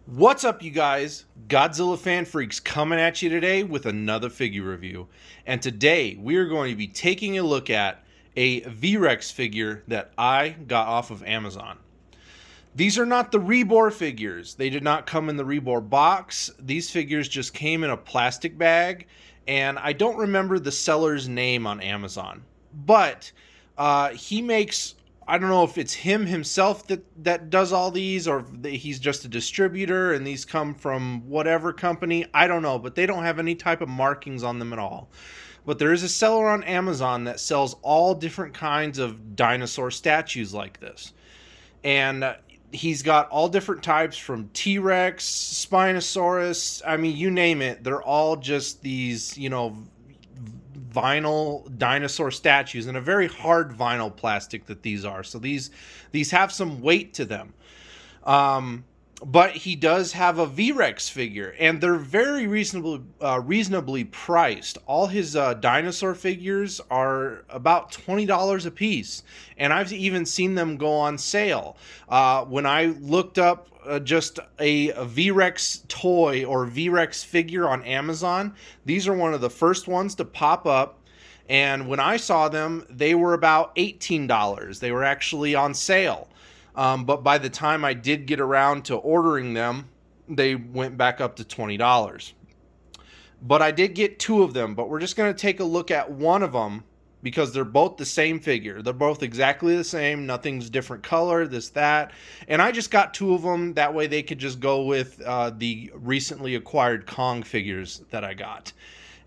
What's up, you guys? Godzilla Fan Freaks coming at you today with another figure review. And today we are going to be taking a look at a V-Rex figure that I got off of Amazon. These are not the Reborn figures. They did not come in the Reborn box. These figures just came in a plastic bag, and I don't remember the seller's name on Amazon. But he makes, I don't know if it's him himself that does all these, or he's just a distributor and these come from whatever company. I don't know, but they don't have any type of markings on them at all. But there is a seller on Amazon that sells all different kinds of dinosaur statues like this. And he's got all different types from T-Rex, Spinosaurus, I mean, you name it. They're all just these, vinyl dinosaur statues, and a very hard vinyl plastic that these are. So these have some weight to them. But he does have a V-Rex figure, and they're very reasonably priced. All his dinosaur figures are about $20 a piece, and I've even seen them go on sale. When I looked up just a V-Rex toy or V-Rex figure on Amazon, these are one of the first ones to pop up. And when I saw them, they were about $18. They were actually on sale. But by the time I did get around to ordering them, they went back up to $20. But I did get two of them, but we're just going to take a look at one of them because they're both the same figure. They're both exactly the same. Nothing's different color, this, that. And I just got two of them. That way they could just go with the recently acquired Kong figures that I got.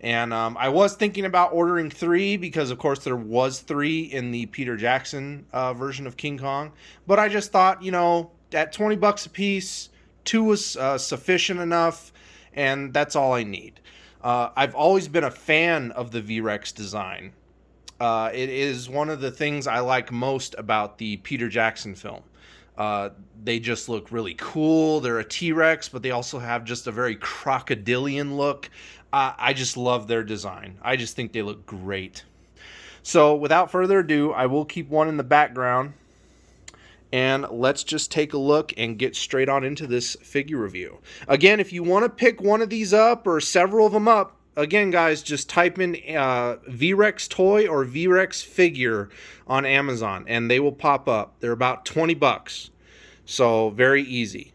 And I was thinking about ordering three because, of course, there was three in the Peter Jackson version of King Kong. But I just thought, at $20 a piece, two was sufficient enough, and that's all I need. I've always been a fan of the V-Rex design. It is one of the things I like most about the Peter Jackson film. They just look really cool. They're a T-Rex, but they also have just a very crocodilian look. I just love their design. I just think they look great. So without further ado, I will keep one in the background. And let's just take a look and get straight on into this figure review. Again, if you want to pick one of these up or several of them up, again, guys, just type in V-Rex toy or V-Rex figure on Amazon, and they will pop up. They're about $20. So very easy.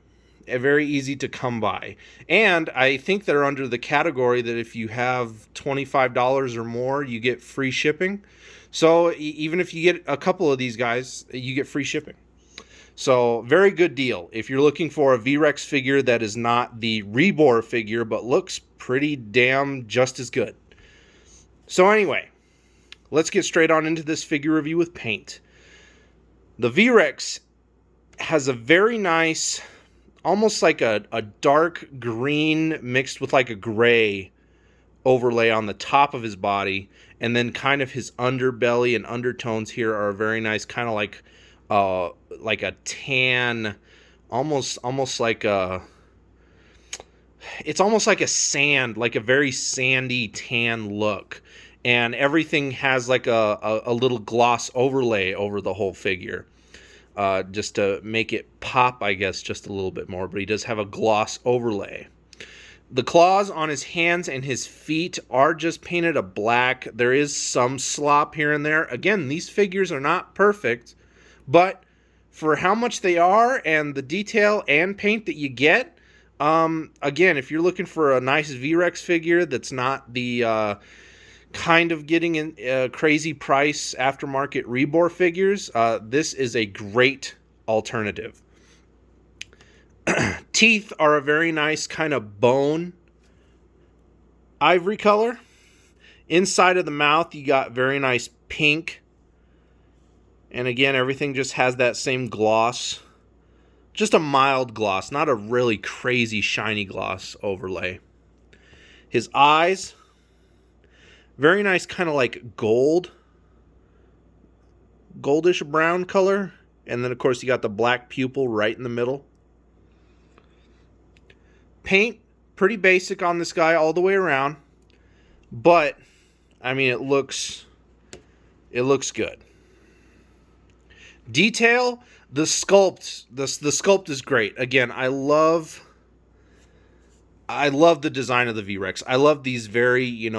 Very easy to come by. And I think they're under the category that if you have $25 or more, you get free shipping. So even if you get a couple of these guys, you get free shipping. So very good deal if you're looking for a V-Rex figure that is not the Reborn figure but looks pretty damn just as good. So anyway, let's get straight on into this figure review with paint. The V-Rex has a very nice, almost like a dark green mixed with like a gray overlay on the top of his body, and then kind of his underbelly and undertones here are very nice, kind of like a tan, almost like a, it's almost like a sand, like a very sandy tan look, and everything has like a little gloss overlay over the whole figure. Just to make it pop, I guess, just a little bit more. But he does have a gloss overlay. The claws on his hands and his feet are just painted a black. There is some slop here and there. Again, these figures are not perfect, but for how much they are and the detail and paint that you get, again, if you're looking for a nice V-Rex figure that's not the kind of getting in crazy price aftermarket Reborn figures, this is a great alternative. Teeth are a very nice kind of bone ivory color. Inside of the mouth, you got very nice pink. And again, everything just has that same gloss. Just a mild gloss, not a really crazy shiny gloss overlay. His eyes, very nice kind of like goldish brown color. And then, of course, you got the black pupil right in the middle. Paint, pretty basic on this guy all the way around. But, I mean, it looks good. Detail, the sculpt is great. Again, I love I love the design of the V-Rex. I love these very,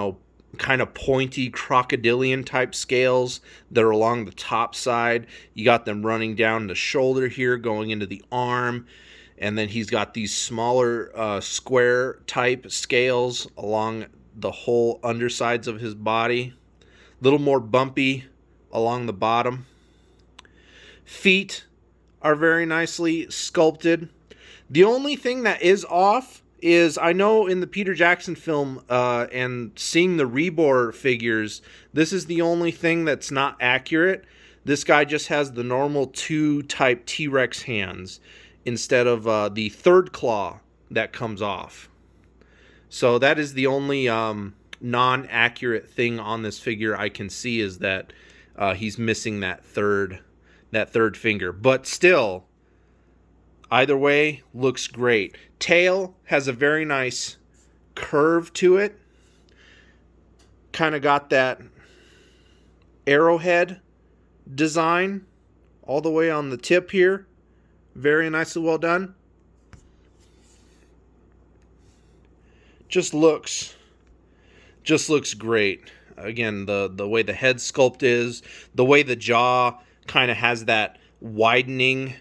kind of pointy crocodilian type scales that are along the top side. You got them running down the shoulder here, going into the arm. And then he's got these smaller square type scales along the whole undersides of his body. A little more bumpy along the bottom. Feet are very nicely sculpted. The only thing that is off is, I know in the Peter Jackson film and seeing the Rebor figures, this is the only thing that's not accurate. This guy just has the normal 2 type T-Rex hands instead of the third claw that comes off. So that is the only non-accurate thing on this figure I can see, is that he's missing that third finger. But still, either way, looks great. Tail has a very nice curve to it. Kind of got that arrowhead design all the way on the tip here. Very nicely well done. Just looks great. Again, the way the head sculpt is, the way the jaw kind of has that widening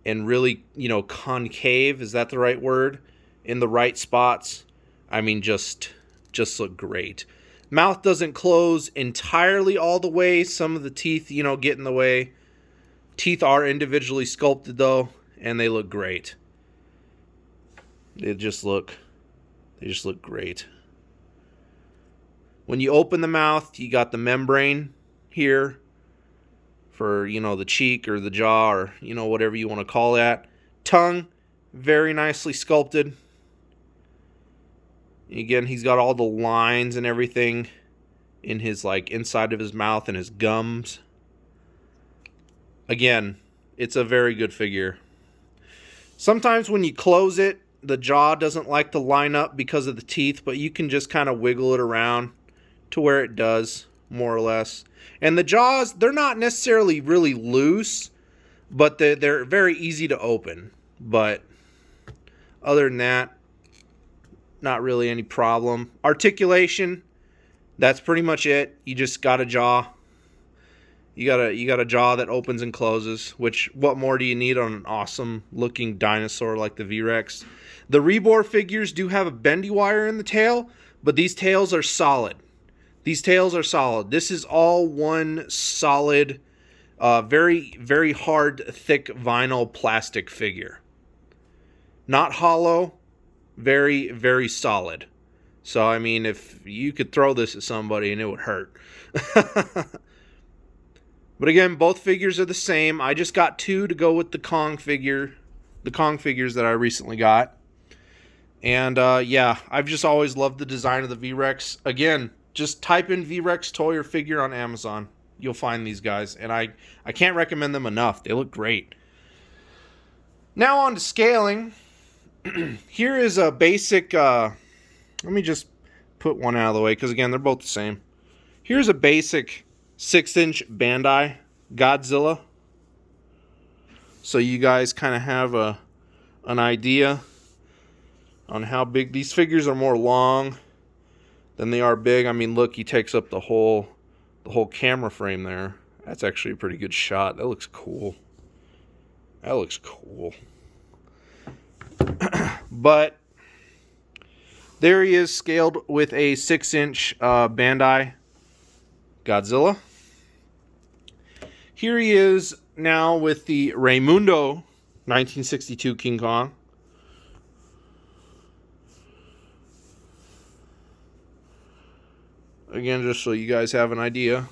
and really, concave, is that the right word? In the right spots. I mean, just look great. Mouth doesn't close entirely all the way. Some of the teeth, get in the way. Teeth are individually sculpted though, and they look great. They just look great. When you open the mouth, you got the membrane here for, the cheek or the jaw, or, whatever you want to call that. Tongue, very nicely sculpted. Again, he's got all the lines and everything in his, inside of his mouth and his gums. Again, it's a very good figure. Sometimes when you close it, the jaw doesn't like to line up because of the teeth, but you can just kind of wiggle it around to where it does, more or less. And the jaws, they're not necessarily really loose, but they're very easy to open. But other than that, not really any problem. Articulation, that's pretty much it. You just got a jaw. You got a jaw that opens and closes, which, what more do you need on an awesome looking dinosaur like the V-Rex? The Rebor figures do have a bendy wire in the tail, but these tails are solid. These tails are solid. This is all one solid, very, very hard, thick vinyl plastic figure. Not hollow, very, very solid. So, I mean, if you could throw this at somebody and it would hurt. But again, both figures are the same. I just got 2 to go with the Kong figures that I recently got. And yeah, I've just always loved the design of the V-Rex. Again, just type in V-Rex toy or figure on Amazon. You'll find these guys. And I can't recommend them enough. They look great. Now on to scaling. Here is a basic... let me just put one out of the way, because again, they're both the same. Here's a basic 6-inch Bandai Godzilla. So you guys kind of have an idea on how big. These figures are more long than they are big. I mean, look, he takes up the whole camera frame there. That's actually a pretty good shot. That looks cool. That looks cool. But there he is, scaled with a 6-inch Bandai Godzilla. Here he is now with the Raymundo 1962 King Kong. Again, just so you guys have an idea.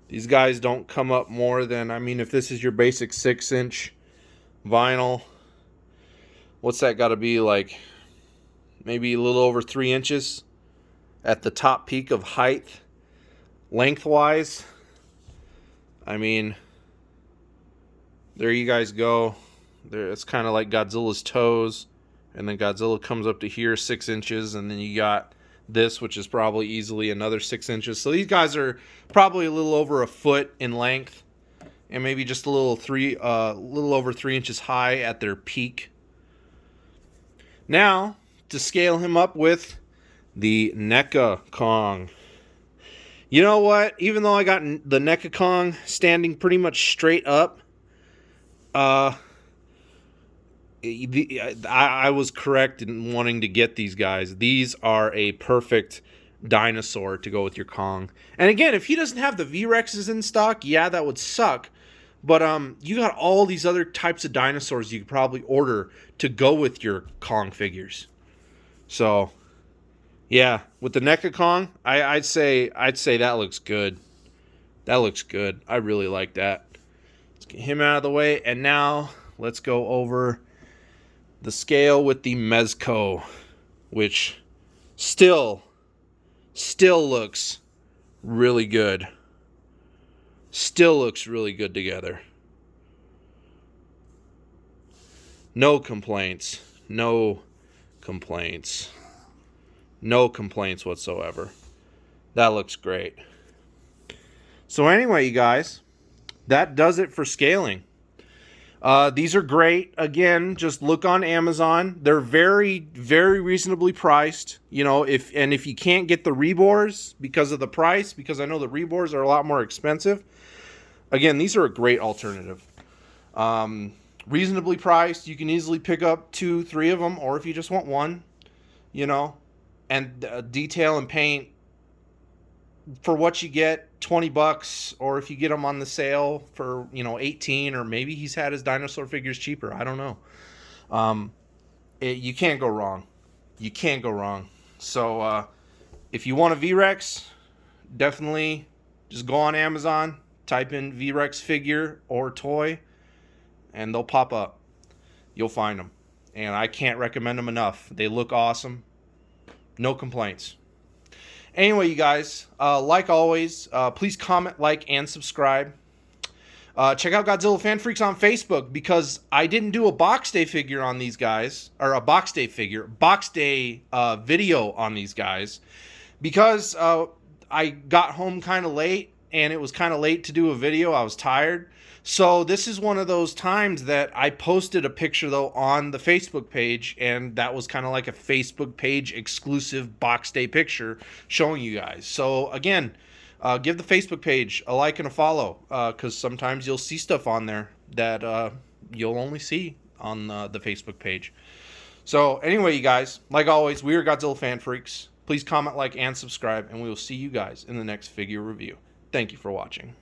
These guys don't come up more than, I mean, if this is your basic 6-inch vinyl, what's that got to be, like maybe a little over 3 inches at the top peak of height, lengthwise. I mean, there you guys go. There, it's kind of like Godzilla's toes, and then Godzilla comes up to here 6 inches, and then you got this, which is probably easily another 6 inches. So these guys are probably a little over a foot in length, and maybe just a little over 3 inches high at their peak. Now, to scale him up with the NECA Kong. You know what? Even though I got the NECA Kong standing pretty much straight up, I was correct in wanting to get these guys. These are a perfect dinosaur to go with your Kong. And again, if he doesn't have the V-Rexes in stock, yeah, that would suck. But you got all these other types of dinosaurs you could probably order to go with your Kong figures. So, yeah, with the NECA Kong, I'd say that looks good. That looks good. I really like that. Let's get him out of the way, and now let's go over the scale with the Mezco, which still looks really good. Still looks really good together. No complaints. No complaints. No complaints whatsoever. That looks great. So anyway, you guys, that does it for scaling. These are great. Again, just look on Amazon. They're very, very reasonably priced. You know, if you can't get the rebores because of the price, because I know the rebores are a lot more expensive. Again, these are a great alternative. Reasonably priced. You can easily pick up 2, 3 of them, or if you just want one, you know, and detail and paint for what you get, $20, or if you get them on the sale for, you know, 18, or maybe he's had his dinosaur figures cheaper. I don't know. You can't go wrong. You can't go wrong. So if you want a V-Rex, definitely just go on Amazon, type in V-Rex figure or toy, and they'll pop up. You'll find them. And I can't recommend them enough. They look awesome. No complaints. Anyway, you guys, like always, please comment, like, and subscribe. Check out Godzilla Fan Freaks on Facebook, because I didn't do a box day figure on these guys, or a box day video on these guys, because I got home kind of late, and it was kind of late to do a video. I was tired. So this is one of those times that I posted a picture, though, on the Facebook page, and that was kind of like a Facebook page exclusive box day picture showing you guys. So again, give the Facebook page a like and a follow, because sometimes you'll see stuff on there that you'll only see on the Facebook page. So anyway, you guys, like always, we are Godzilla Fan Freaks. Please comment, like, and subscribe, and we will see you guys in the next figure review. Thank you for watching.